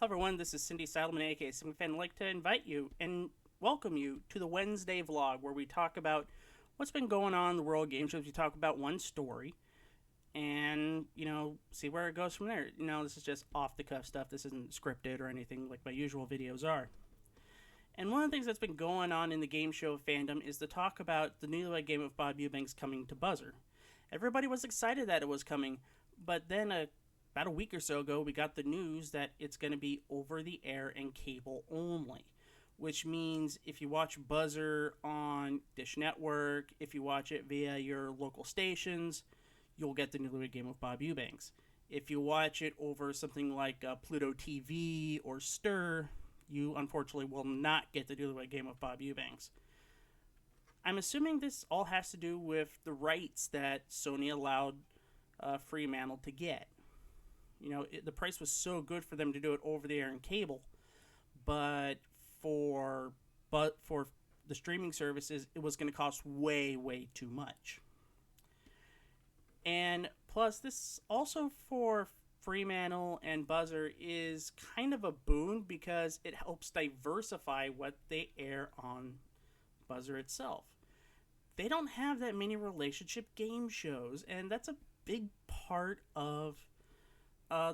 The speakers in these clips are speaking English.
Hello everyone, this is Cyndi Seidelman, aka Cyndi Fan. I'd like to invite you and welcome you to the Wednesday vlog where we talk about what's been going on in the world of game shows. We talk about one story and, see where it goes from there. This is just off the cuff stuff. This isn't scripted or anything like my usual videos are. And one of the things that's been going on in the game show fandom is the talk about the Newlywed Game of Bob Eubanks coming to Buzzr. Everybody was excited that it was coming, but then about a week or so ago, we got the news that it's going to be over the air and cable only, which means if you watch Buzzr on Dish Network, if you watch it via your local stations, you'll get the Newlywed Game of Bob Eubanks. If you watch it over something like PlutoTV or Stirr, you unfortunately will not get the Newlywed Game of Bob Eubanks. I'm assuming this all has to do with the rights that Sony allowed Fremantle to get. The price was so good for them to do it over the air and cable, but for the streaming services, it was going to cost way, way too much. And plus, this also for Fremantle and Buzzr is kind of a boon because it helps diversify what they air on Buzzr itself. They don't have that many relationship game shows, and that's a big part of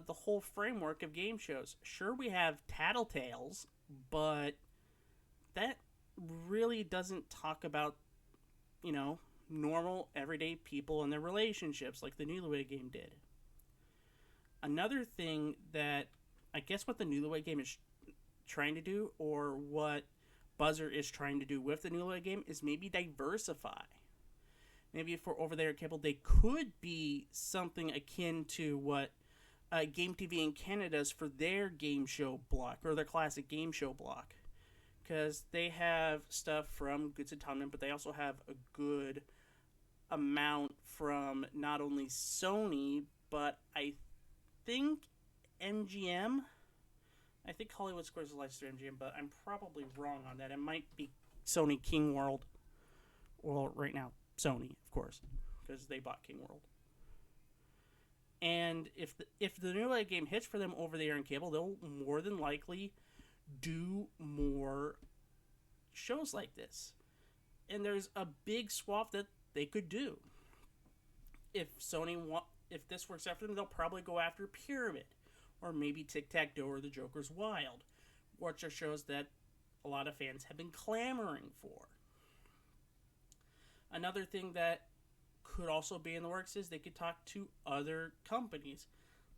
the whole framework of game shows. Sure, we have Tattletales, but that really doesn't talk about, normal, everyday people and their relationships like the Newlywed Game did. Another thing that I guess what the Newlywed Game is trying to do, or what Buzzr is trying to do with the Newlywed Game, is maybe diversify. Maybe for over there cable, they could be something akin to what Game TV in Canada does for their game show block, or their classic game show block. Because they have stuff from Goods and Tomlin, but they also have a good amount from not only Sony, but I think MGM. I think Hollywood Squares is licensed through MGM, but I'm probably wrong on that. It might be Sony King World. Well, right now, Sony, of course, because they bought King World. And if the Newlywed Game hits for them over the air and cable, they'll more than likely do more shows like this. And there's a big swath that they could do. If this works out for them, they'll probably go after Pyramid, or maybe Tic-Tac-Toe or The Joker's Wild, which are shows that a lot of fans have been clamoring for. Another thing that could also be in the works is they could talk to other companies.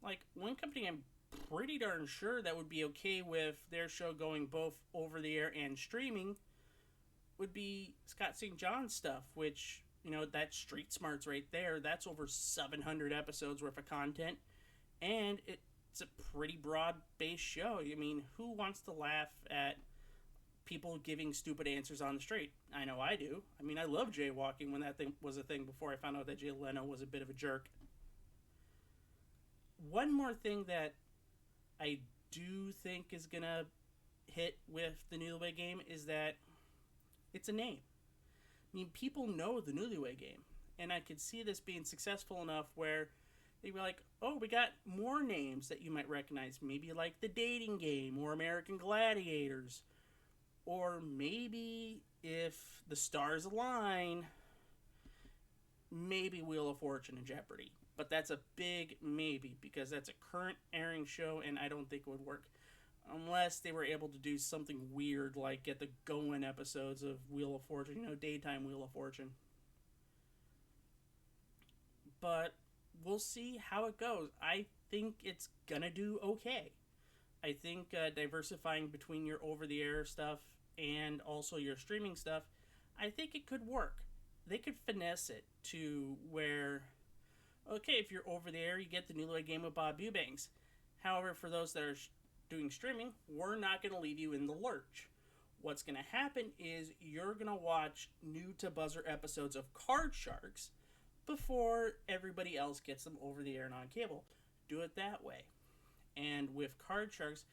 Like, one company I'm pretty darn sure that would be okay with their show going both over the air and streaming would be Scott St. John's stuff, which, that's Street Smarts right there. That's over 700 episodes worth of content, and it's a pretty broad-based show. I mean, who wants to laugh at people giving stupid answers on the street? I know I do. I mean, I love jaywalking when that thing was a thing before I found out that Jay Leno was a bit of a jerk. One more thing that I do think is going to hit with the Newlywed Game is that it's a name. I mean, people know the Newlywed Game, and I could see this being successful enough where they'd be like, oh, we got more names that you might recognize, maybe like The Dating Game or American Gladiators. Or maybe if the stars align, maybe Wheel of Fortune and Jeopardy. But that's a big maybe, because that's a current airing show, and I don't think it would work. Unless they were able to do something weird, like get the go-in episodes of Wheel of Fortune, daytime Wheel of Fortune. But we'll see how it goes. I think it's gonna do okay. I think diversifying between your over-the-air stuff and also your streaming stuff, I think it could work. They could finesse it to where, okay, if you're over the air, you get the Newlywed Game of Bob Eubanks. However, for those that are doing streaming, we're not going to leave you in the lurch. What's going to happen is you're going to watch new to Buzzr episodes of Card Sharks before everybody else gets them over the air and on cable. Do it that way. And with Card Sharks,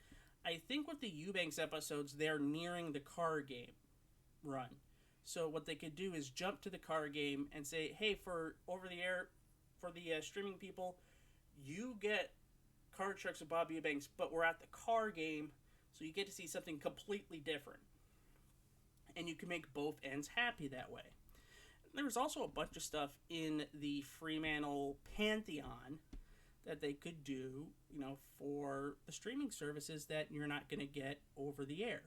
I think with the Eubanks episodes, they're nearing the card game run. So what they could do is jump to the card game and say, hey, for over the air, for the streaming people, you get Card Sharks with Bob Eubanks, but we're at the car game, so you get to see something completely different. And you can make both ends happy that way. There was also a bunch of stuff in the Fremantle Pantheon that they could do, for the streaming services that you're not going to get over the air.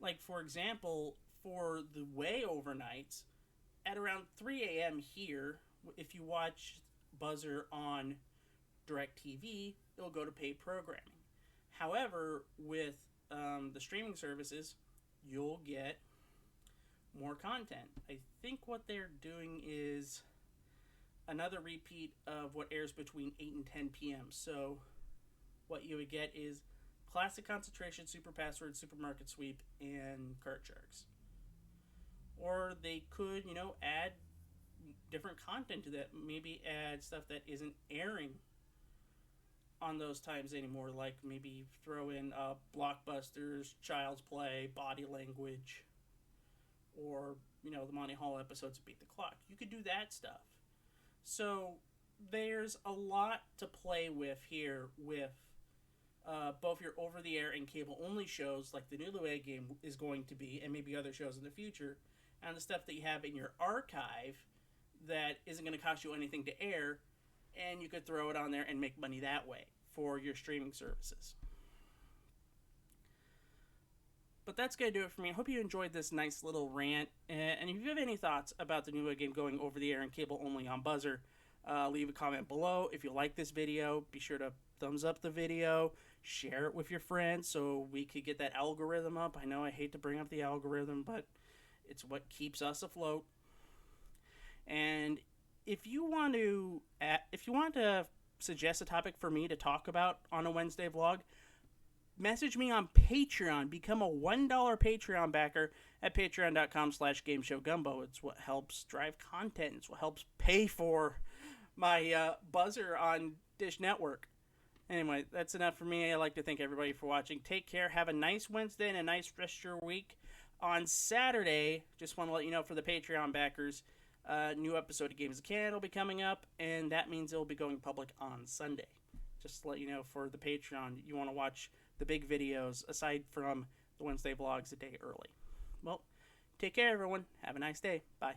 Like, for example, for the way overnights, at around 3 a.m. here, if you watch Buzzr on DirecTV, it'll go to paid programming. However, with the streaming services, you'll get more content. I think what they're doing is another repeat of what airs between 8 and 10 p.m. So what you would get is Classic Concentration, Super Password, Supermarket Sweep, and Card Sharks. Or they could, add different content to that. Maybe add stuff that isn't airing on those times anymore. Like maybe throw in Blockbusters, Child's Play, Body Language, or, the Monty Hall episodes of Beat the Clock. You could do that stuff. So there's a lot to play with here with both your over-the-air and cable-only shows like the Newlywed Game is going to be, and maybe other shows in the future, and the stuff that you have in your archive that isn't going to cost you anything to air, and you could throw it on there and make money that way for your streaming services. But that's going to do it for me. I hope you enjoyed this nice little rant, and if you have any thoughts about the Newlywed Game going over the air and cable-only on Buzzr, leave a comment below. If you like this video, be sure to thumbs up the video, share it with your friends so we could get that algorithm up. I know I hate to bring up the algorithm, but it's what keeps us afloat. And if you want to suggest a topic for me to talk about on a Wednesday vlog, message me on Patreon. Become a $1 Patreon backer at patreon.com/gameshowgumbo. It's what helps drive content. It's what helps pay for my Buzzr on Dish Network. Anyway, that's enough for me. I'd like to thank everybody for watching. Take care. Have a nice Wednesday and a nice rest of your week. On Saturday, just want to let you know for the Patreon backers, new episode of Games of Canada will be coming up, and that means it will be going public on Sunday. Just to let you know, for the Patreon, you want to watch the big videos aside from the Wednesday vlogs a day early. Well, take care, everyone. Have a nice day. Bye.